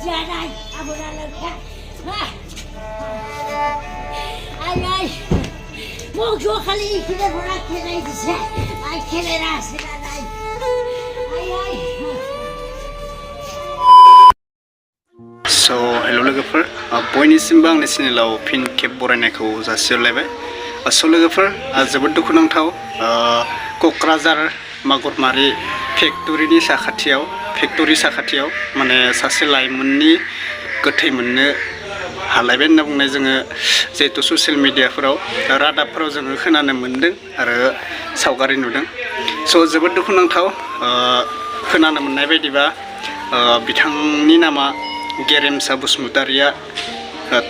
muchahary, abodoland. Ay, mucho kali kita pernah kena itu sih. Ay, kena rasa ay. Ay. So, hello लोगोफोर बयनिसिमबो आंनि चेनेलाव फिन खेब बरायनायखौ जासिहरलायबाय। So लोगोफोर जोबोद दुखुनांथाव क'क्राझार मागुरमारि फेक्टरिनि साखाथियाव माने सासे लाइमोननि गोथै मोननो हालायबाय होनना बुंनाय जोङो जेहेतु ससियेल मिडियाफोराव रादाबफोराव जोङो खोनानो मोन्दों आरो सावगारि नुदों। स' जोबोद दुखुनांथाव खोनानो मोननाय बायदिबा बिथांनि नामा गेरेमसा बसुमतारिया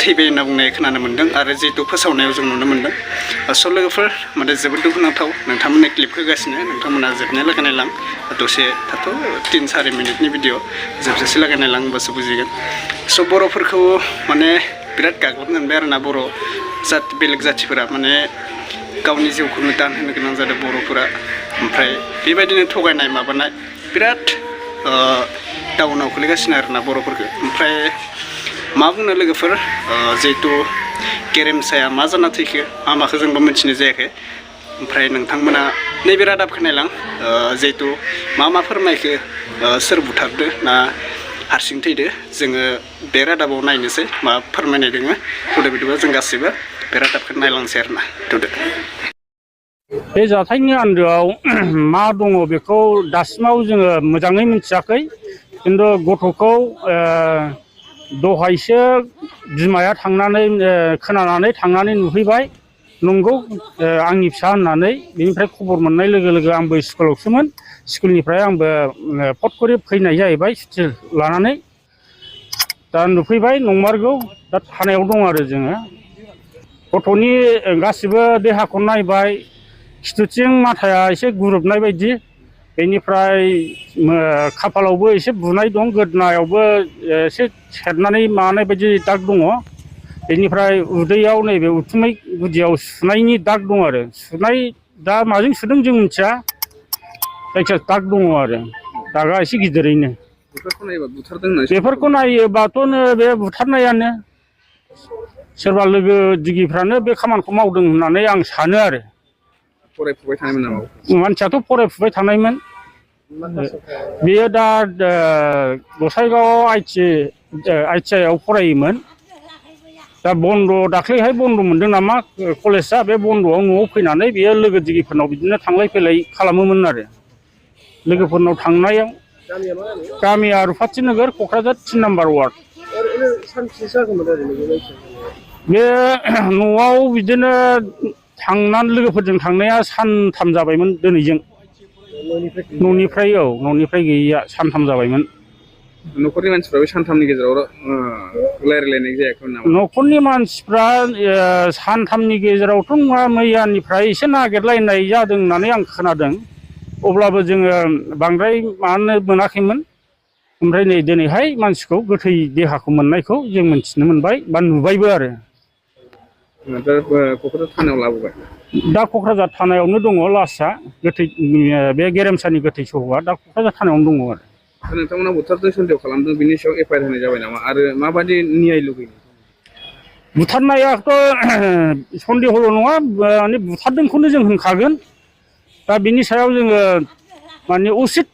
थैबाय होनना बुंनाय खोनानो मोन्दों आरो जिहेतु फोसावनायाव जों नुनो मोन्दों। स' लोगोफोर माने जोबोद दुखुनांथाव नोंथांमोननो क्लिप होगासिनो नोंथांमोना जोबनाय लागै नायलां दसे थाथ' 3-4 मिनिटनि भिडिअ जोबजासे लागै नायलां होमबासो बुजिगोन। स' बर'फोरखौ माने बिराद गाग्लोबनो मोनबाय आरोना बर' बेलेग जाथिफोरा माने गावनि जिउखौनो दान होनो गोनां जादों बर'फोरा। ओमफ्राय बेबायदिनो थगायनाय माबानाय बिराद डाउनाव खोलैगासिनो आरोना बर'फोरखौ। ओमफ्राय मा बुंनो लोगोफोर जिहेतु गेरेमसाया मा जाना थैखो माखौ जोंबो मिथिनाय जायाखै। ओमफ्राय नोंथांमोना नैबे रादाबखौ नायलां जिहेतु मा फोरमायखो सोर बुथारदो ना हारसिं थैदो जोङो बे रादाबाव नायनोसै मा फोरमायनाय दोङो। थुदो बिदिबा जों गासैबो बे रादाबखौ नायलांसै आरोना थुदो। बे जाथायनि आन्दोआव मा दङ बेखौ दासिमाव जोङो मोजाङै मिथियाखै। खिन्थु गथ'खौ दहायसो बिमाया थांनानै खोनानानै थांनानै नुहैबाय। नंगौ आंनि फिसा होननानै बेनिफ्राय खबर मोननाय लोगो लोगो आंबो स्कुलावसोमोन। स्कुलनिफ्राय आंबो फटकरि फैनाय जाहैबाय सुथि लानानै। दा नुफैबाय नंमारगौ दा थानायाव दं आरो जोङो। गथ'नि गासिबो देहाखौ नायबाय खिथुथिं माथाया एसे गुरोबनाय बायदि, बेनिफ्राय खाफालावबो एसे बुनाय दं, गोदनायावबो एसे सेरनानै मानाय बायदि दाग दङ। बेनिफ्राय उदैयाव नैबे उथुमै गुदियाव सुनायनि दाग दं आरो सुनाय दा माजों सुदों जों मिथिया, जायखिया दाग दङ आरो दागा एसे गिदिरैनो। बेफोरखौ नायोबाथ' बे बुथारनायानो सोरबा लोगो दिगिफ्रानो बे खामानिखौ मावदों होननानै आं सानो आरो। फरायफुबाय थानायमोन नामा? मानसियाथ' फरायफुबाय थानायमोन। बेयो दा गसाइगावआव ITI आव फरायोमोन। दा बन्द दाख्लैहाय बन्द मोनदों नामा कलेजआ, बे बन्द'आव न'आव फैनानै बेयो लोगो दिगिफोरनाव बिदिनो थांलाय फैलाय खालामोमोन आरो। लोगोफोरनाव थांनायाव गामिया रुफाथि नोगोर क'क्राझार 3 नाम्बार वार्ड। बे न'आव बिदिनो थांनानै लोगोफोरजों थांनाया सानथाम जाबायमोन दिनैजों। न'निफ्राय गैयैया सानथाम जाबायमोन। न'खरनि मानसिफ्रा बे सानथामनि गेजेराव रायज्लायनाय जायाखैमोन नामा? न'खरनि मानसिफ्रा सानथामनि गेजेरावथ' नङा, मैयानिफ्राय एसे नागिरलायनाय जादों होननानै आं खोनादों। अब्लाबो जोङो बांद्राय मानो मोनाखैमोन। ओमफ्राय नै दिनैहाय मानसिखौ गोथै देहाखौ मोननायखौ जों मिथिनो मोनबाय बा नुबायबो आरो। क'क्राझार थानायाव लाबोबाय। दा क'क्राझार थानायावनो दङ लासआ, गोथै बे गेरेमसानि गोथै सहआ दा क'क्राझार थानायावनो दङ आरो। नोंथांमोना बुथारदों सन्देह खालामदों, बिनि सायाव FIR होनाय जाबाय नामा आरो माबायदि न्याय लुगैयो? बुथारनायाथ' सन्देहल' नङा, माने बुथारदोंखौनो जों होनखागोन। दा बिनि सायाव जोङो माने उसित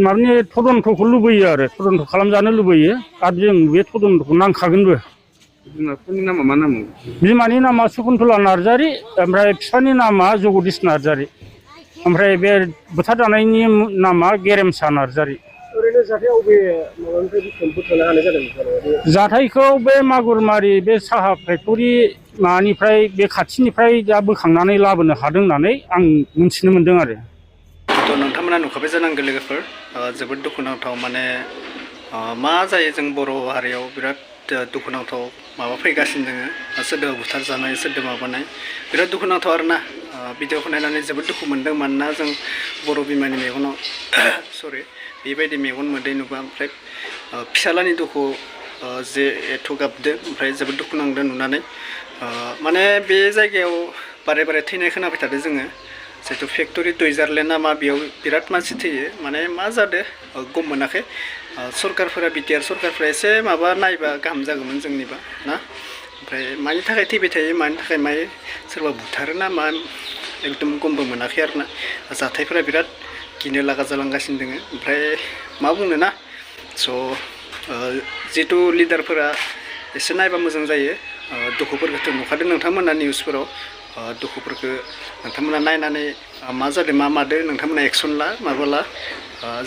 माने तदन्तखौ लुबैयो आरो तदन्त खालामजानो लुबैयो आरो जों बे तदन्तखौ नांखागोनबो। बिमाफोरनि नामा मा नाम? बिमानि नामा सुकुन्तला नार्जारि, ओमफ्राय बिफानि नामा जगदीश नार्जारि, ओमफ्राय बे बुथारजानायनि नामा गेरेमसा नार्जारि। ओरैनो जाथाया अबे माबानिफ्राय बुथुमनो हानाय जादों? जाथायखौ बे मागुरमारि बे साहा फेक्टरि माबानिफ्राय बे खाथिनिफ्राय दा बोखांनानै लाबोनो हादों होननानै आं मिथिनो मोन्दों आरो। थ' नोंथांमोना नुखाबाय जानांगौ लोगोफोर, जोबोद दुखुनांथाव। माने मा जायो जों बर' हारियाव बिराद दुखुनांथाव माबा फैगासिनो दोङो। सोरदोबा बुथारजानाय, सोरदोबा माबानाय, बिराद दुखुनांथाव आरोना। भिडिअखौ नायनानै जोबोद दुखु मोनदों, मानोना जों बर' बिमानि मेगनाव बेबायदि मेगन मोदै नुबा ओमफ्राय फिसालानि दुखु जे एथ' गाबदो, ओमफ्राय जोबोद दुखु नांदों नुनानै। माने बे जायगायाव बारे बारे थैनाय खोनाबाय थादों जोङो। जिहेतु फेक्टरि दयजारलेण्ड ना मा, बेयाव बिराद मानसि थैयो। माने मा जादों गम मोनाखै। सरकारफोरा बिटिआर सरकारफोरा एसे माबा नायबा गाहाम जागौमोन जोंनिबा ना ओमफ्राय मानि थाखाय थैबाय थायो मानि थाखाय मायो सोरबा बुथारो ना मा एकदम गमबो मोनाखै आरो ना जाथायफोरा बिराद गिनो लागा जालांगासिनो दङ ओमफ्राय मा बुंनो ना स' जितु लिडारफोरा एसे नायबा मोजां जायो दुखुफोरखौथ' नुखादों नोंथांमोना निउसफोराव दुखुफोरखौ नोंथांमोना नायनानै मा जादों मा मादों नोंथांमोना एक्सन ला माबाला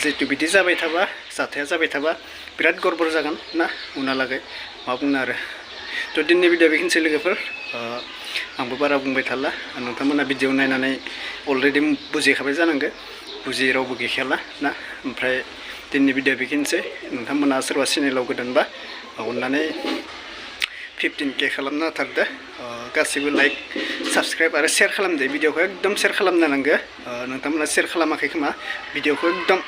जितु बिदि जाबाय थाबा जाथाया जाबाय थाबा बिराद गड़बड़ जागोन ना उनहालागै मा बुंनो आरो थ' दिनैनि भिडिअ बेखिनिसै लोगोफोर आंबो बारा बुंबाय थाला नोंथांमोना भिडिअ नायनानै अलरेडि बुजिखाबाय जानांगौ बुजियै रावबो गैखाला ना ओमफ्राय दिनैनि भिडिअ बेखिनिसै नोंथांमोना सोरबा चेनेलाव गोदानबा अननानै 15K खालामना होथारदो गासैबो लाइक साबस्क्राइब आरो शेयार खालामदो भिडिअखौ एकदम शेयार खालामनो नांगौ नोंथांमोना शेयार खालामाखै खोमा भिडिअखौ एकदम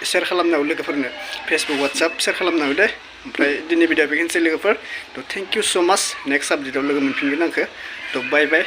शेयार खालामनांगौ लोगोफोरनो फेसबुक वाट्सएप शेयार खालामनांगौ दे ओमफ्राय दिनै भिडिअ बेखिनिसै लोगोफोर थ' थेंक इउ स' माच नेक्स्ट आपडेटआव लोगो मोनफिनगोन आंखौ थ' बाय बाय